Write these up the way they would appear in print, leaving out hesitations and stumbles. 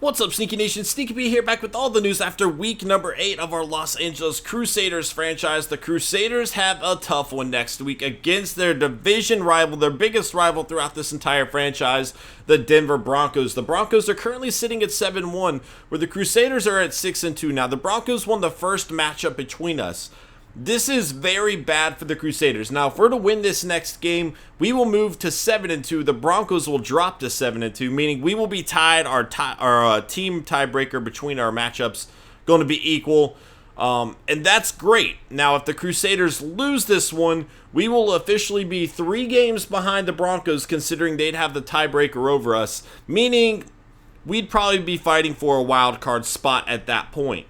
What's up, Sneaky Nation? Sneaky P here, back with all the news after week number 8 of our Los Angeles Crusaders franchise. The Crusaders have a tough one next week against their division rival, their biggest rival throughout this entire franchise, the Denver Broncos. The Broncos are currently sitting at 7-1, where the Crusaders are at 6-2. Now, the Broncos won the first matchup between us. This is very bad for the Crusaders. Now, if we're to win this next game, we will move to 7-2. The Broncos will drop to 7-2, meaning we will be tied. Our team tiebreaker between our matchups going to be equal, and that's great. Now, if the Crusaders lose this one, we will officially be 3 games behind the Broncos, considering they'd have the tiebreaker over us, meaning we'd probably be fighting for a wild card spot at that point.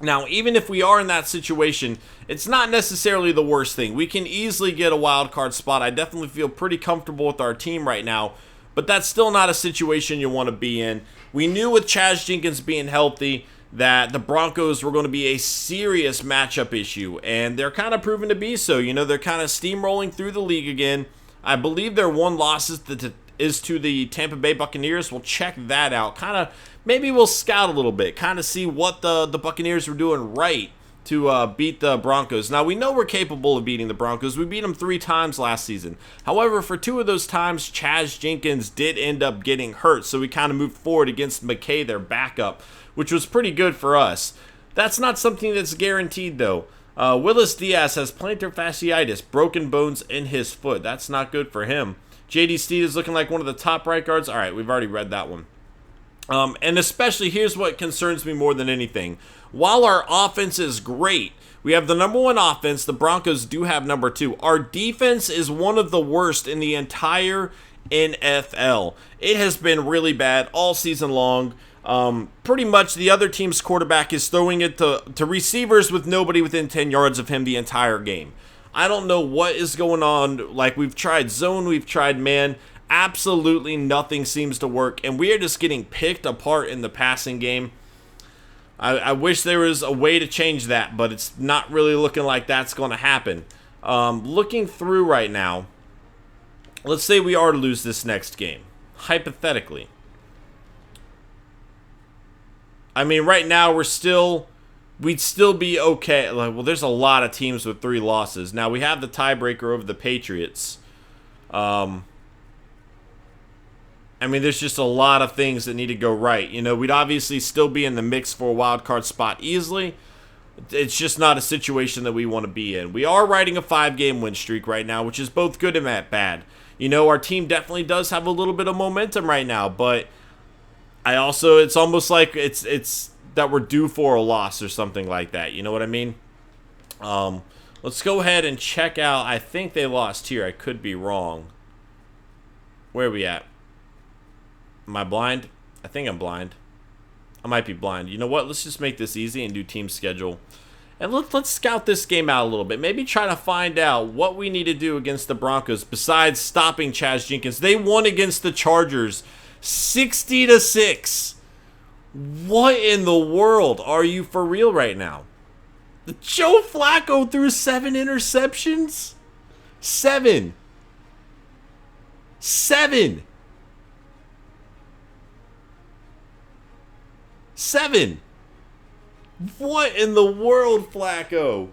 Now, even if we are in that situation, it's not necessarily the worst thing. We can easily get a wild card spot. I definitely feel pretty comfortable with our team right now, but that's still not a situation you want to be in. We knew with Chaz Jenkins being healthy that the Broncos were going to be a serious matchup issue, and they're kind of proven to be so. You know, they're kind of steamrolling through the league again. I believe their one loss is to the Tampa Bay Buccaneers. We'll check that out. Maybe we'll scout a little bit, kind of see what the Buccaneers were doing right to beat the Broncos. Now, we know we're capable of beating the Broncos. We beat them 3 times last season. However, for 2 of those times, Chaz Jenkins did end up getting hurt, so we kind of moved forward against McKay, their backup, which was pretty good for us. That's not something that's guaranteed, though. Willis Diaz has plantar fasciitis, broken bones in his foot. That's not good for him. J.D. Steed is looking like one of the top right guards. All right, we've already read that one. And especially, here's what concerns me more than anything. While our offense is great, we have the number 1 offense. The Broncos do have number 2. Our defense is one of the worst in the entire NFL. It has been really bad all season long. Pretty much the other team's quarterback is throwing it to receivers with nobody within 10 yards of him the entire game. I don't know what is going on. Like, we've tried zone, we've tried man. Absolutely nothing seems to work, and we are just getting picked apart in the passing game. I wish there was a way to change that, but it's not really looking like that's going to happen. Looking through right now, let's say we are to lose this next game, hypothetically. I mean, right now we'd still be okay. Well, there's a lot of teams with 3 losses. Now, we have the tiebreaker over the Patriots. I mean, there's just a lot of things that need to go right. You know, we'd obviously still be in the mix for a wild card spot easily. It's just not a situation that we want to be in. We are riding a 5-game win streak right now, which is both good and bad. You know, our team definitely does have a little bit of momentum right now, but it's almost like it's that we're due for a loss or something like that. You know what I mean? Let's go ahead and check out. I think they lost here. I could be wrong. Where are we at? Am I blind? I think I'm blind. I might be blind. You know what? Let's just make this easy and do team schedule. And let's scout this game out a little bit. Maybe try to find out what we need to do against the Broncos besides stopping Chaz Jenkins. They won against the Chargers 60-6. What in the world? Are you for real right now? Joe Flacco threw 7 interceptions? 7. What in the world, Flacco?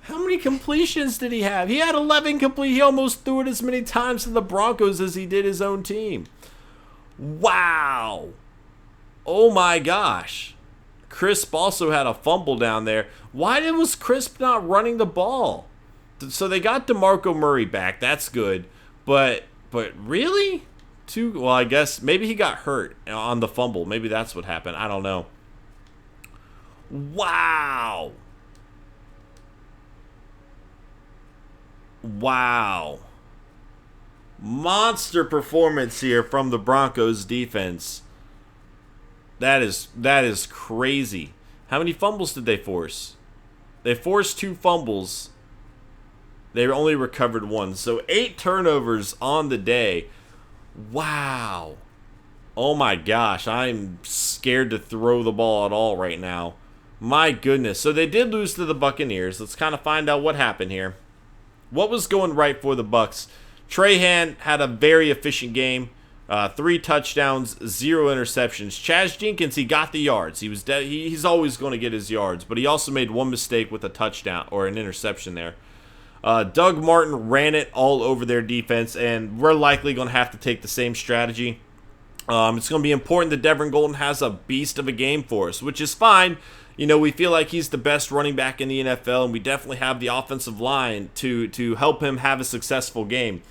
How many completions did he have? He had 11 complete. He almost threw it as many times to the Broncos as he did his own team. Wow. Oh my gosh. Crisp also had a fumble down there. Why was Crisp not running the ball? So they got DeMarco Murray back. That's good. But really? Well, I guess maybe he got hurt on the fumble. Maybe that's what happened. I don't know. Wow. Monster performance here from the Broncos defense. That is crazy. How many fumbles did they force? They forced 2 fumbles. They only recovered 1. So 8 turnovers on the day. Wow. Oh my gosh, I'm scared to throw the ball at all right now. My goodness. So they did lose to the Buccaneers. Let's kind of find out what happened here. What was going right for the Bucs? Trahan had a very efficient game. 3 touchdowns, 0 interceptions. Chaz Jenkins, he got the yards. He's always going to get his yards, but he also made 1 mistake with a touchdown or an interception there. Doug Martin ran it all over their defense, and we're likely going to have to take the same strategy. It's going to be important that Devin Golden has a beast of a game for us, which is fine. You know, we feel like he's the best running back in the NFL, and we definitely have the offensive line to help him have a successful game.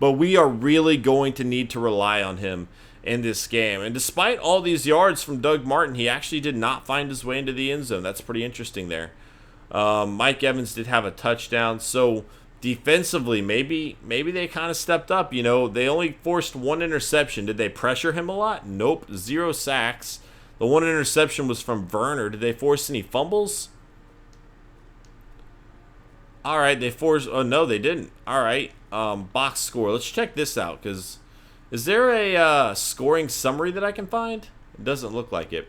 But we are really going to need to rely on him in this game. And despite all these yards from Doug Martin, he actually did not find his way into the end zone. That's pretty interesting there. Mike Evans did have a touchdown. So defensively, maybe they kind of stepped up. You know, they only forced 1 interception. Did they pressure him a lot? Nope. 0 sacks. The 1 interception was from Werner. Did they force any fumbles? All right, they forced... Oh, no, they didn't. All right, box score. Let's check this out, because is there a scoring summary that I can find? It doesn't look like it.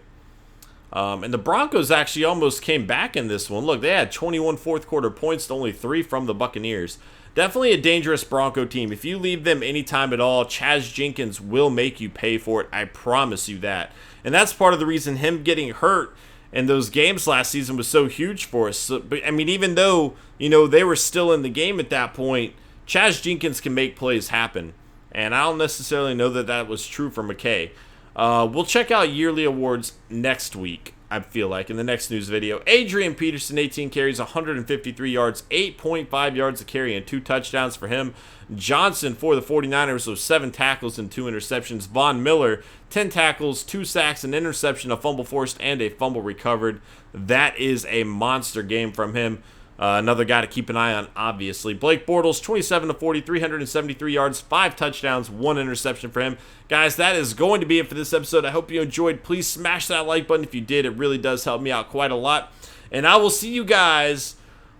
And the Broncos actually almost came back in this one. Look, they had 21 fourth-quarter points to only 3 from the Buccaneers. Definitely a dangerous Bronco team. If you leave them anytime at all, Chaz Jenkins will make you pay for it. I promise you that. And that's part of the reason him getting hurt in those games last season was so huge for us. So, but I mean, even though, you know, they were still in the game at that point, Chaz Jenkins can make plays happen. And I don't necessarily know that that was true for McKay. We'll check out yearly awards next week, I feel like, in the next news video. Adrian Peterson, 18 carries, 153 yards, 8.5 yards a carry, and 2 touchdowns for him. Johnson for the 49ers, so 7 tackles and 2 interceptions. Von Miller, 10 tackles, 2 sacks, an interception, a fumble forced, and a fumble recovered. That is a monster game from him. Another guy to keep an eye on, obviously. Blake Bortles, 27-40, 373 yards, 5 touchdowns, 1 interception for him. Guys, that is going to be it for this episode. I hope you enjoyed. Please smash that like button if you did. It really does help me out quite a lot. And I will see you guys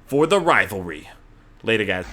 for the rivalry. Later, guys.